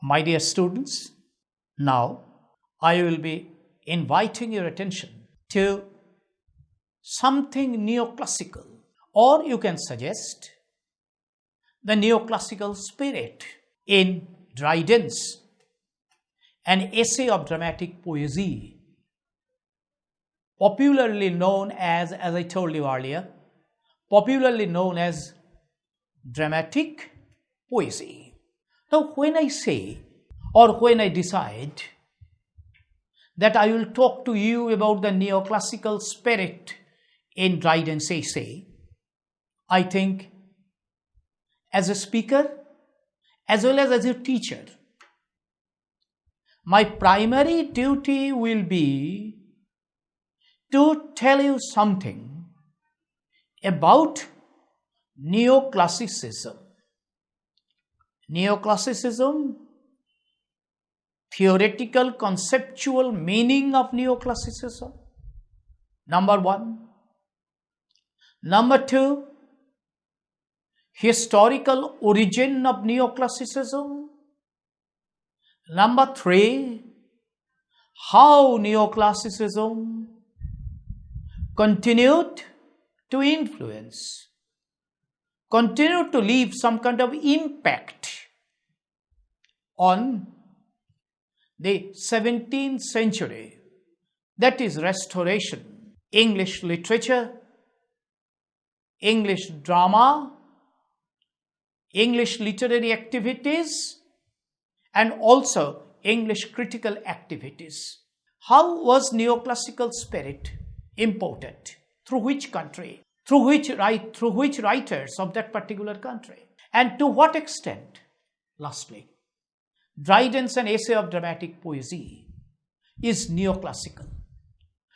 My dear students, now I will be inviting your attention to something neoclassical, or you can suggest the neoclassical spirit in Dryden'S, an essay of dramatic poesy, popularly known as I told you earlier, popularly known as dramatic poesy. Now, when I say or when I decide that I will talk to you about the neoclassical spirit in Dryden'S essay, I think as a speaker as well as a teacher, my primary duty will be to tell you something about neoclassicism. Neoclassicism, theoretical conceptual meaning of neoclassicism, number one. Number two, historical origin of neoclassicism. Number three, how neoclassicism continued to influence, continued to leave some kind of impact on the 17th century, that is Restoration, English literature, English drama, English literary activities, and also English critical activities. How was neoclassical spirit imported? Through which country? Through which writers of that particular country? And to what extent? Lastly, Dryden'S An Essay of Dramatic Poesy is neoclassical.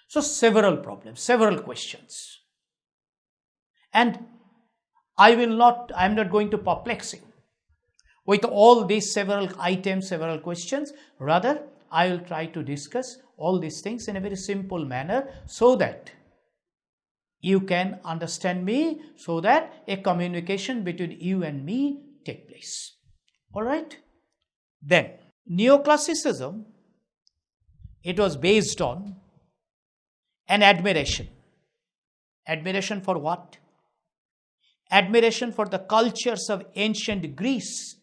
So several problems, several questions. And I am not going to perplex you with all these several items, several questions. Rather, I will try to discuss all these things in a very simple manner so that you can understand me, so that a communication between you and me take place. All right? Then, neoclassicism, it was based on an admiration. Admiration for what? Admiration for the cultures of ancient Greece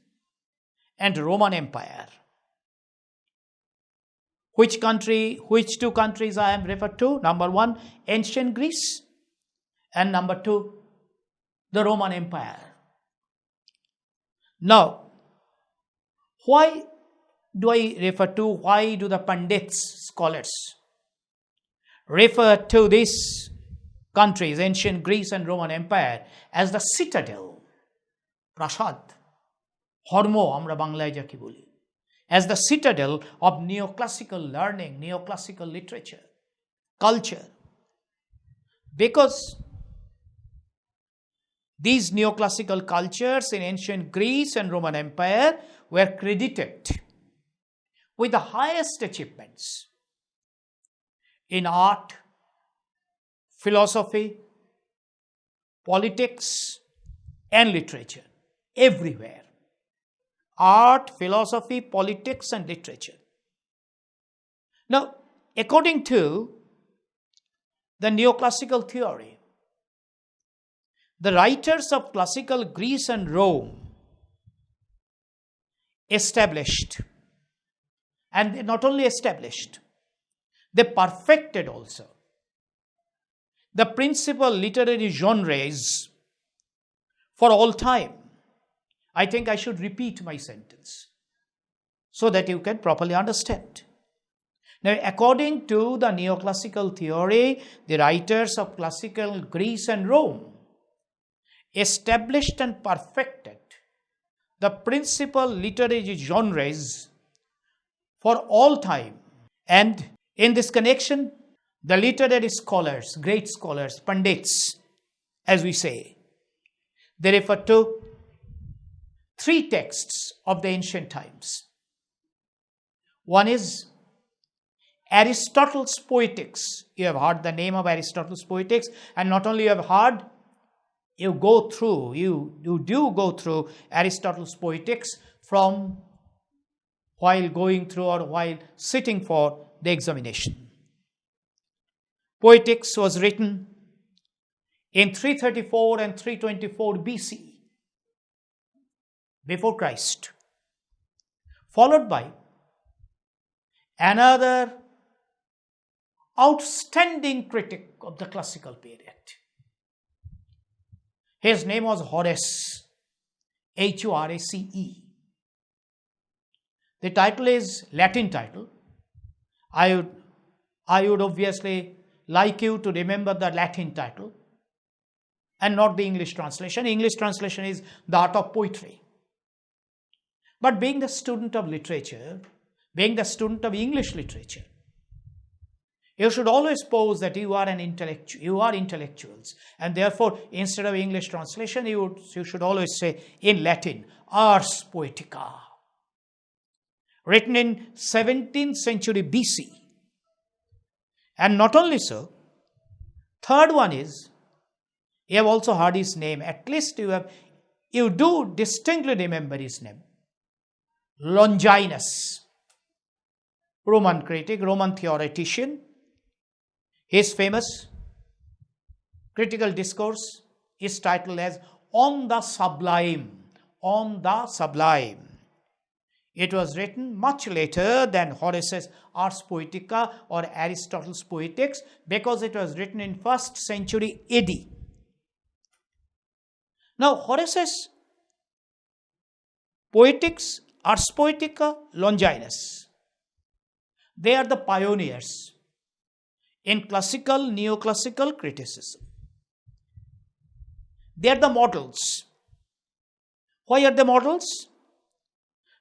and Roman Empire. Which two countries I am referred to? Number one, ancient Greece, and number two, the Roman Empire. Now, why do the Pandits, scholars, refer to these countries, ancient Greece and Roman Empire, as the citadel, prasad, hormo amra banglaয় যাকে বলি, as the citadel of neoclassical learning, neoclassical literature, culture? Because these neoclassical cultures in ancient Greece and Roman Empire were credited with the highest achievements in art, philosophy, politics, and literature. Everywhere. Art, philosophy, politics, and literature. Now, according to the neoclassical theory, the writers of classical Greece and Rome established, and not only established, they perfected also the principal literary genres for all time. I think I should repeat my sentence so that you can properly understand. Now, according to the neoclassical theory, the writers of classical Greece and Rome established and perfected the principal literary genres for all time. And in this connection, the literary scholars, great scholars, Pandits, as we say, they refer to three texts of the ancient times. One is Aristotle's Poetics. You have heard the name of Aristotle's Poetics, and not only you have heard, you do go through Aristotle's Poetics from while going through or while sitting for the examination. Poetics was written in 334 and 324 BC, before Christ, followed by another outstanding critic of the classical period. His name was Horace, Horace. The title is Latin title. I would obviously like you to remember the Latin title and not the English translation. English translation is The Art of Poetry. But being the student of literature, being the student of English literature, you should always pose that you are an intellectual. You are intellectuals, and therefore, instead of English translation, you should always say in Latin, Ars Poetica, written in 17th century BC. And not only so, third one is, you have also heard his name. At least you do distinctly remember his name, Longinus, Roman critic, Roman theoretician. His famous critical discourse is titled as On the Sublime. On the Sublime. It was written much later than Horace's Ars Poetica or Aristotle's Poetics, because it was written in 1st century AD. Now, Horace's Poetics, Ars Poetica, Longinus, they are the pioneers in classical, neoclassical criticism. They are the models. Why are they models?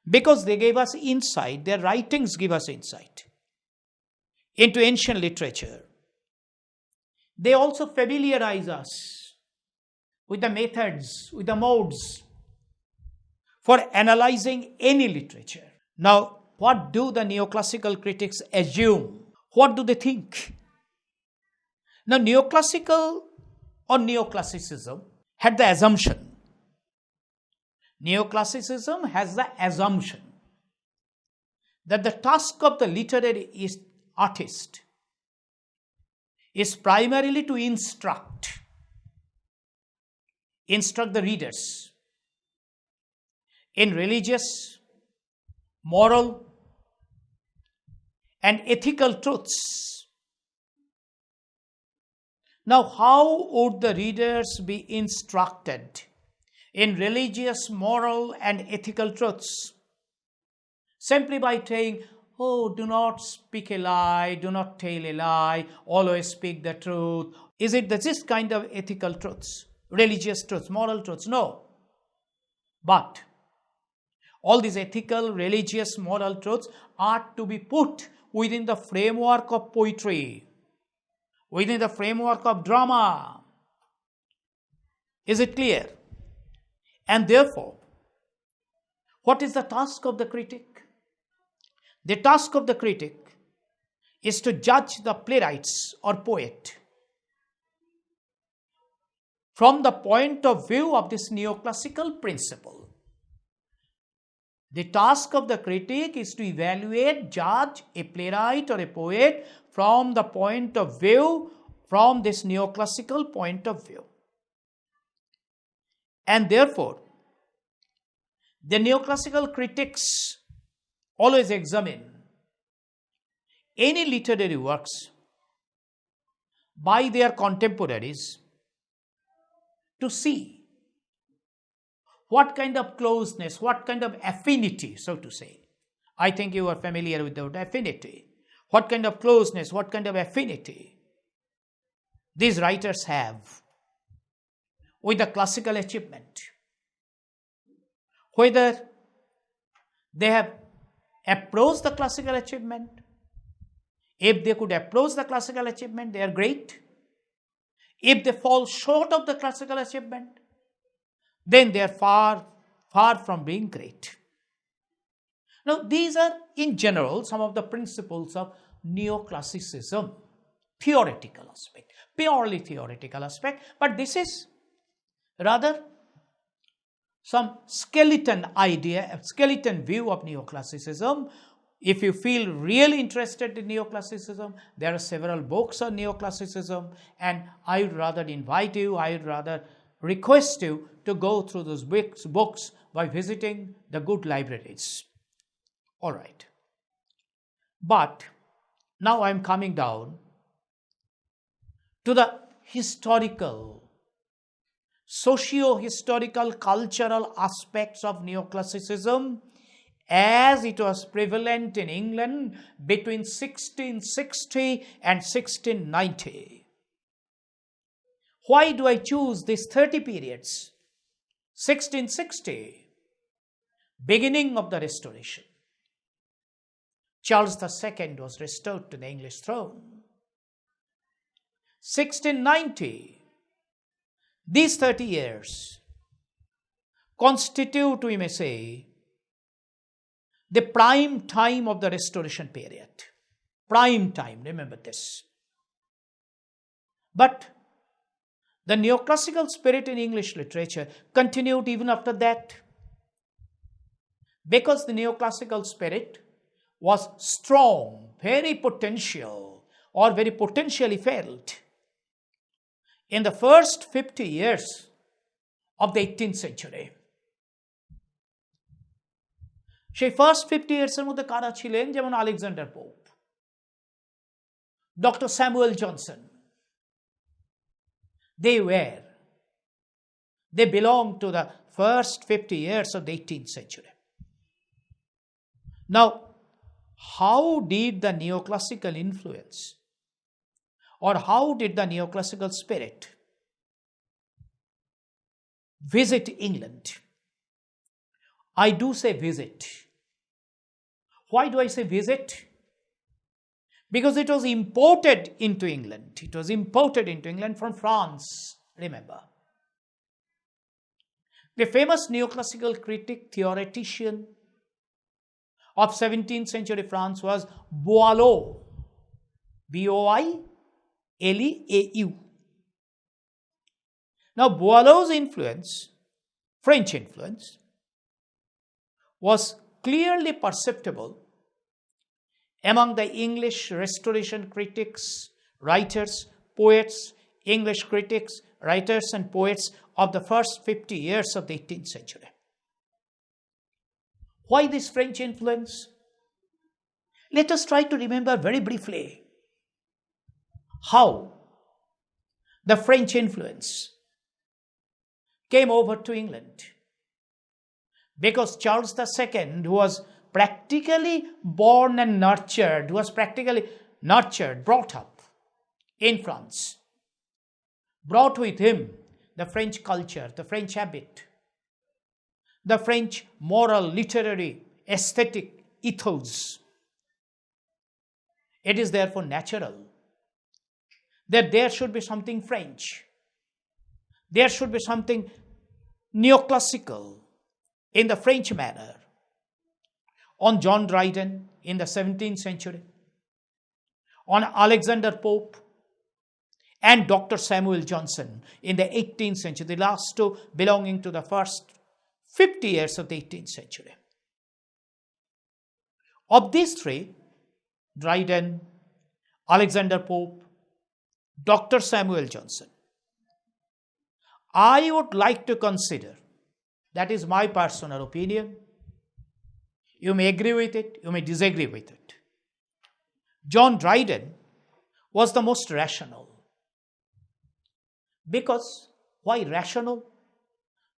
Because they gave us insight, their writings give us insight into ancient literature. They also familiarize us with the methods, with the modes for analyzing any literature. Now, what do the neoclassical critics assume? What do they think? Now, neoclassical or neoclassicism had the assumption. Neoclassicism has the assumption that the task of the literary artist is primarily to instruct the readers in religious, moral, and ethical truths. Now, how would the readers be instructed in religious, moral, and ethical truths? Simply by saying, oh, do not speak a lie, do not tell a lie, always speak the truth. Is it this kind of ethical truths, religious truths, moral truths? No. But all these ethical, religious, moral truths are to be put within the framework of poetry, within the framework of drama. Is it clear? And therefore, what is the task of the critic? The task of the critic is to judge the playwrights or poet from the point of view of this neoclassical principle. The task of the critic is to evaluate, judge a playwright or a poet from the point of view, from this neoclassical point of view. And therefore, the neoclassical critics always examine any literary works by their contemporaries to see what kind of closeness, what kind of affinity, so to say. I think you are familiar with the word affinity. What kind of closeness, what kind of affinity these writers have with the classical achievement. Whether they have approached the classical achievement. If they could approach the classical achievement, they are great. If they fall short of the classical achievement, then they are far, far from being great. Now, these are, in general, some of the principles of neoclassicism, theoretical aspect, purely theoretical aspect, but this is rather some skeleton idea, a skeleton view of neoclassicism. If you feel really interested in neoclassicism, there are several books on neoclassicism, and I would rather invite you, I would rather request you to go through those books by visiting the good libraries. All right. But now I am coming down to the historical, socio-historical, cultural aspects of neoclassicism as it was prevalent in England between 1660 and 1690. Why do I choose these 30 periods? 1660, beginning of the Restoration. Charles II was restored to the English throne. 1690, these 30 years constitute, we may say, the prime time of the Restoration period. Prime time, remember this. But the neoclassical spirit in English literature continued even after that, because the neoclassical spirit was strong, very potential, or very potentially felt in the first 50 years of the 18th century. সেই first 50 ইয়ার্সের মধ্যে কারা ছিলেন? যেমন Alexander pope, doctor Samuel Johnson. They belong to the first 50 years of the 18th century. Now, how did the neoclassical influence, or how did the neoclassical spirit visit England? I do say visit. Why do I say visit? Because it was imported into England. It was imported into England from France, remember. The famous neoclassical critic, theoretician of 17th century France was Boileau. B-O-I-L-E-A-U. Now, Boileau's influence, French influence, was clearly perceptible among the English Restoration critics, writers, poets, English critics, writers and poets of the first 50 years of the 18th century. Why this French influence? Let us try to remember very briefly how the French influence came over to England. Because Charles II, who was practically born and nurtured, brought up in France, brought with him the French culture, the French habit, the French moral, literary, aesthetic ethos. It is therefore natural that there should be something French. There should be something neoclassical in the French manner on John Dryden in the 17th century, on Alexander Pope and Dr. Samuel Johnson in the 18th century, the last two belonging to the first 50 years of the 18th century. Of these three, Dryden, Alexander Pope, Dr. Samuel Johnson, I would like to consider, that is my personal opinion, you may agree with it, you may disagree with it, John Dryden was the most rational. Because, why rational?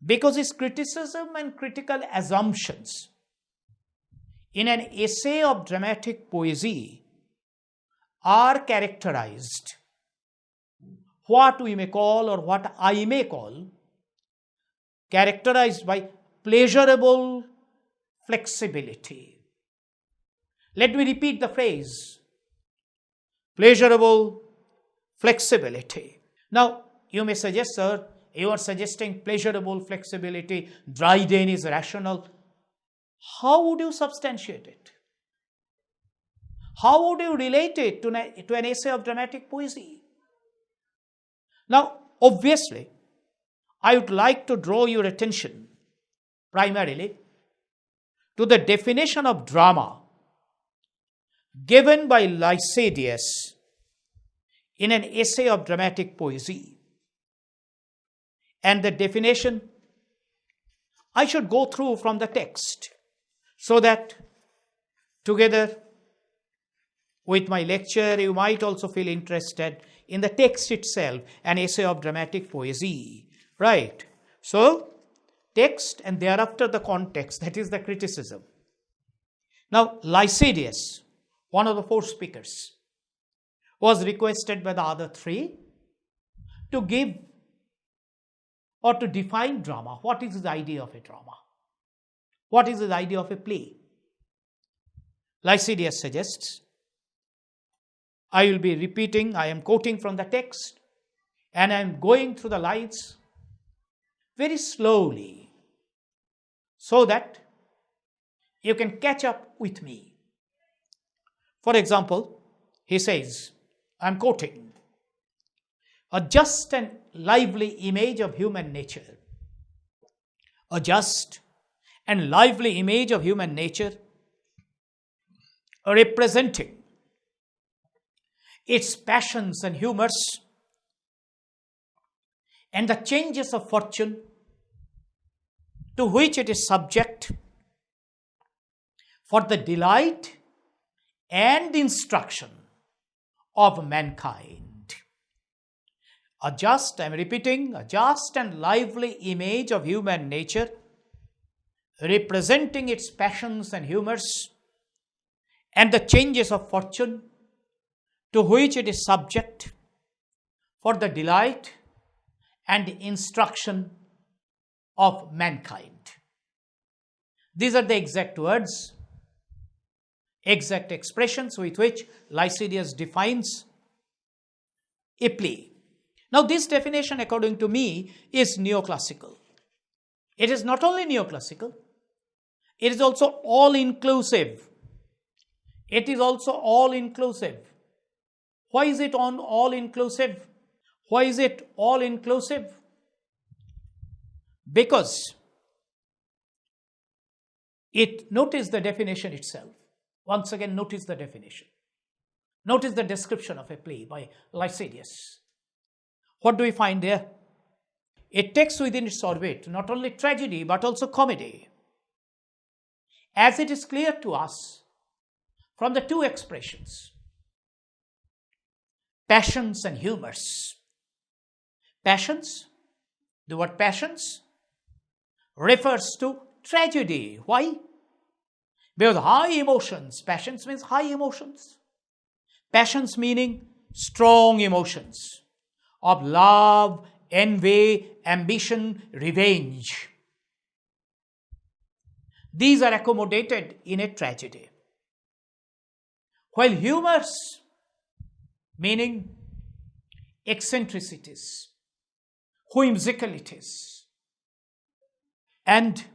Because his criticism and critical assumptions in an essay of dramatic poesy are characterized, what we may call, or what I may call, characterized by pleasurable flexibility. Let me repeat the phrase, pleasurable flexibility. Now, you may suggest, sir, you are suggesting pleasurable flexibility, Dryden is rational. How would you substantiate it? How would you relate it to an essay of dramatic poesy? Now, obviously, I would like to draw your attention primarily to the definition of drama given by Lycidius in an essay of dramatic poesy. And the definition I should go through from the text so that together with my lecture you might also feel interested in the text itself, an essay of dramatic poesy. Right? So, text and thereafter the context, that is the criticism. Now, Lycidius, one of the four speakers, was requested by the other three to give or to define drama. What is the idea of a drama? What is the idea of a play? Lycidius suggests, I will be repeating, I am quoting from the text, and I am going through the lines very slowly so that you can catch up with me. For example, he says, I am quoting, a just and lively image of human nature. A just and lively image of human nature representing its passions and humors and the changes of fortune to which it is subject for the delight and instruction of mankind. A just and lively image of human nature representing its passions and humors and the changes of fortune to which it is subject for the delight and instruction of mankind. These are the exact words, exact expressions with which Lycidius defines a play. Now, this definition, according to me, is neoclassical. It is not only neoclassical, it is also all-inclusive. It is also all-inclusive. Why is it all-inclusive? Why is it all-inclusive? Because notice the definition itself. Once again, notice the definition. Notice the description of a play by Lycidius. What do we find there? It takes within its orbit not only tragedy but also comedy. As it is clear to us from the two expressions, passions and humors. Passions, the word passions refers to tragedy. Why? Because high emotions, passions means high emotions. Passions meaning strong emotions of love, envy, ambition, revenge. These are accommodated in a tragedy. While humors, meaning eccentricities, whimsicalities, and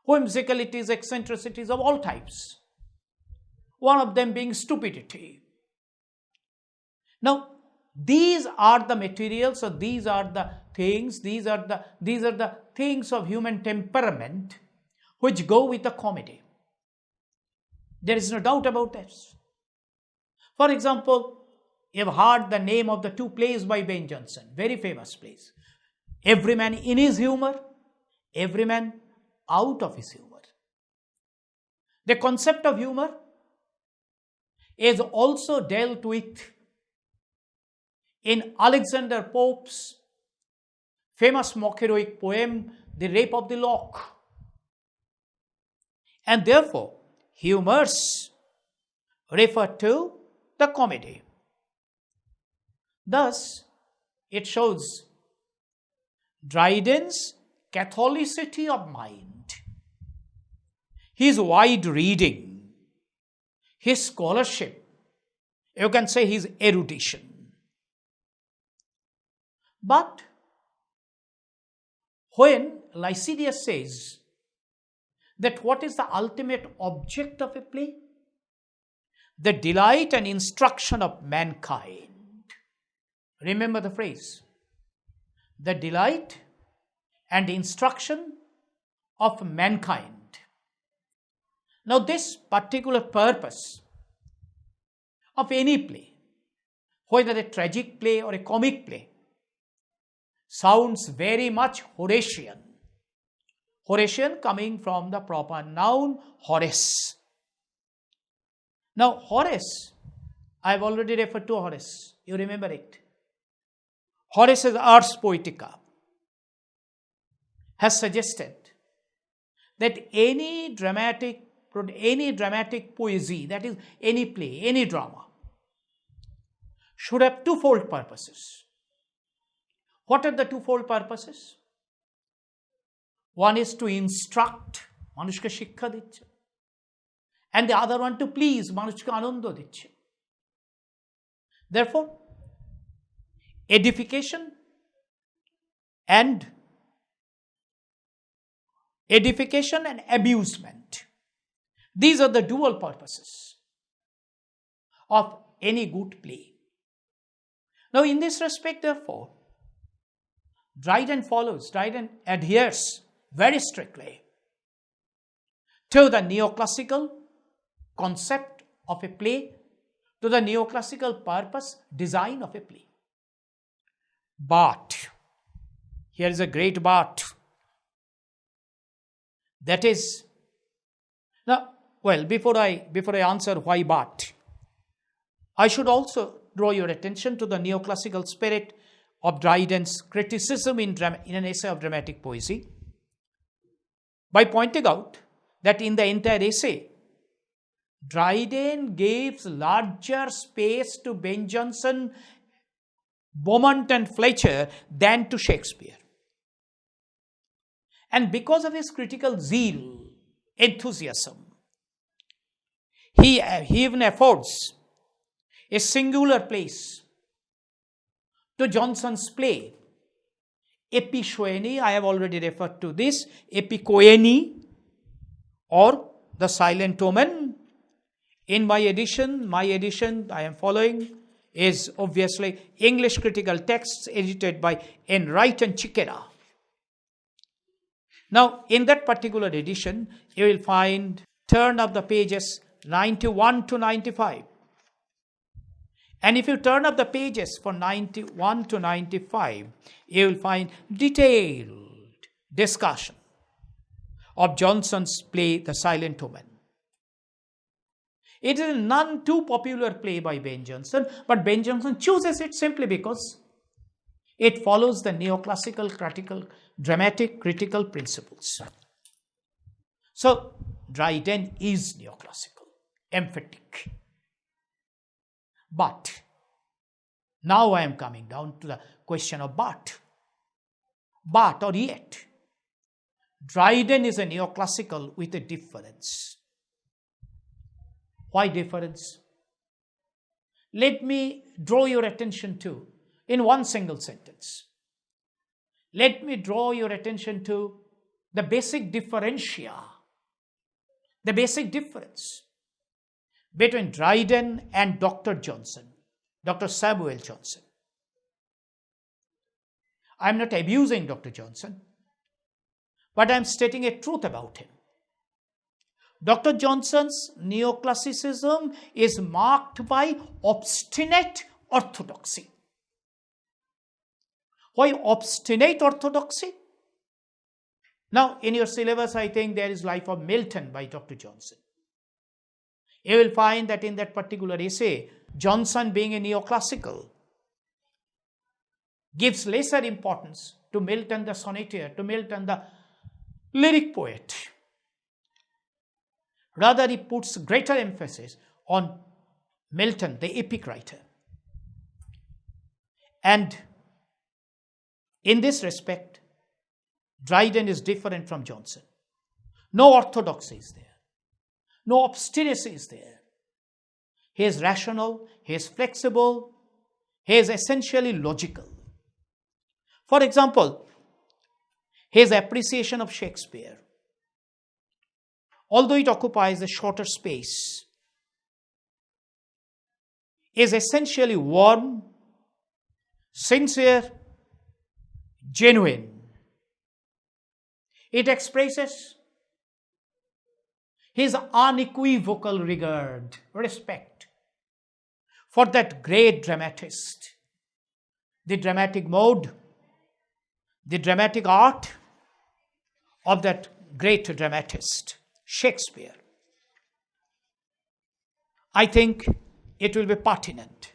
whimsicalities, eccentricities of all types. One of them being stupidity. Now, these are the materials, or these are the things, these are the things of human temperament which go with the comedy. There is no doubt about this. For example, you have heard the name of the two plays by Ben Jonson, very famous plays. Every man in his humor, every man out of his humor. The concept of humor is also dealt with in Alexander Pope's famous mock heroic poem, The Rape of the Lock. And therefore, humors refer to the comedy. Thus, it shows Dryden'S catholicity of mind, his wide reading, his scholarship, you can say his erudition. But when Lycidius says that what is the ultimate object of a play? The delight and instruction of mankind. Remember the phrase. The delight and instruction of mankind. Now, this particular purpose of any play, whether a tragic play or a comic play, sounds very much Horatian. Horatian coming from the proper noun Horace. Now, Horace, I have already referred to Horace. You remember it. Horace's Ars Poetica has suggested that any dramatic poesy, that is, any play, any drama, should have twofold purposes. What are the twofold purposes? One is to instruct, মানুষকে শিক্ষা দিচ্ছে, and the other one to please, মানুষকে আনন্দ দিচ্ছে. Therefore, edification and amusement. These are the dual purposes of any good play. Now, in this respect, therefore, Dryden adheres very strictly to the neoclassical concept of a play, to the neoclassical purpose, design of a play. But, here is a great but. That is, now, well, before I answer why but, I should also draw your attention to the neoclassical spirit of Dryden's criticism in an essay of dramatic poesy, by pointing out that in the entire essay, Dryden gives larger space to Ben Jonson, Beaumont and Fletcher than to Shakespeare. And because of his critical zeal, enthusiasm, he even affords a singular place to Jonson's play, Epicoene, I have already referred to this, Epicoene, or The Silent Omen. In my edition I am following is obviously English critical texts edited by N. Wright and Chiquera. Now, in that particular edition, you will find, turn up the pages 91 to 95. And if you turn up the pages for 91 to 95, you will find detailed discussion of Jonson's play, The Silent Omen. It is a none too popular play by Ben Jonson, but Ben Jonson chooses it simply because it follows the neoclassical dramatic critical principles. So, Dryden is neoclassical, emphatic. But, now I am coming down to the question of but. But or yet, Dryden is a neoclassical with a difference. Why difference? Let me draw your attention to, in one single sentence, let me draw your attention to the basic differentia, the basic difference between Dryden and Dr. Jonson, Dr. Samuel Johnson. I am not abusing Dr. Jonson, but I am stating a truth about him. Dr. Jonson's neoclassicism is marked by obstinate orthodoxy. Why obstinate orthodoxy? Now, in your syllabus, I think there is Life of Milton by Dr. Jonson. You will find that in that particular essay, Jonson, being a neoclassical, gives lesser importance to Milton the sonneteer, to Milton the lyric poet. Rather, he puts greater emphasis on Milton, the epic writer. And in this respect, Dryden is different from Jonson. No orthodoxy is there. No obstinacy is there. He is rational, he is flexible, he is essentially logical. For example, his appreciation of Shakespeare, although it occupies a shorter space, is essentially warm, sincere, genuine. It expresses his unequivocal regard, respect for that great dramatist, the dramatic mode, the dramatic art of that great dramatist, Shakespeare. I think it will be pertinent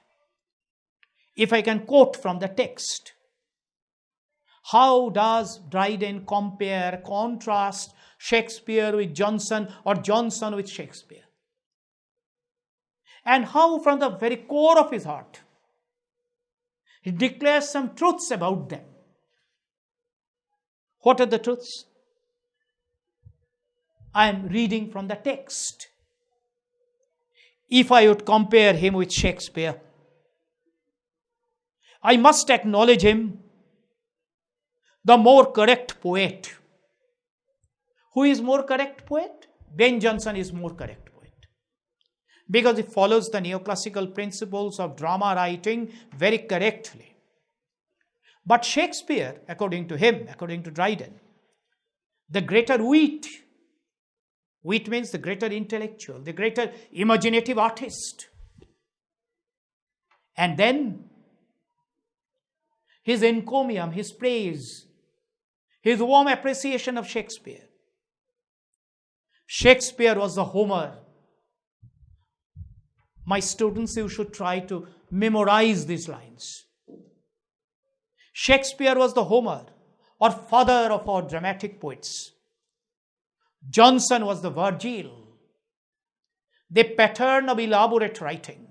if I can quote from the text. How does Dryden compare, contrast Shakespeare with Johnson or Johnson with Shakespeare? And how, from the very core of his heart, he declares some truths about them. What are the truths? I am reading from the text. If I would compare him with Shakespeare, I must acknowledge him the more correct poet. Who is more correct poet? Ben Jonson is more correct poet. Because he follows the neoclassical principles of drama writing very correctly. But Shakespeare, according to him, according to Dryden, the greater wit means the greater intellectual, the greater imaginative artist. And then his encomium, his praise, his warm appreciation of Shakespeare. Shakespeare was the Homer. My students, you should try to memorize these lines. Shakespeare was the Homer, or father of our dramatic poets. Johnson was the Virgil, the pattern of elaborate writing.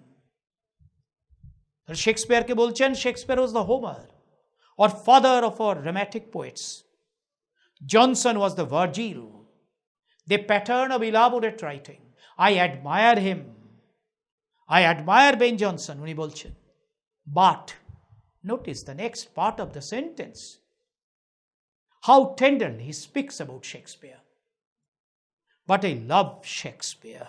Shakespeare ke bolchen, Shakespeare was the Homer, or father of our dramatic poets. Johnson was the Virgil, the pattern of elaborate writing. I admire him. I admire Ben Jonson, uni bolchen. But notice the next part of the sentence. How tenderly he speaks about Shakespeare. But I love Shakespeare.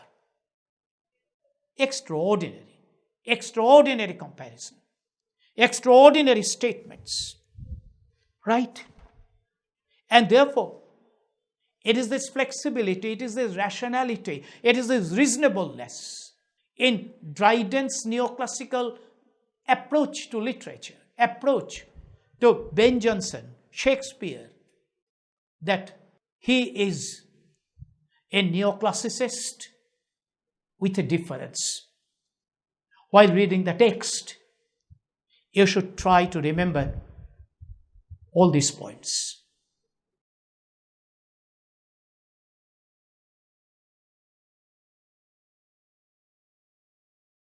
Extraordinary, extraordinary comparison, extraordinary statements, right? And therefore, it is this flexibility, it is this rationality, it is this reasonableness in Dryden's neoclassical approach to literature, approach to Ben Jonson, Shakespeare, that he is a neoclassicist with a difference. While reading the text, you should try to remember all these points.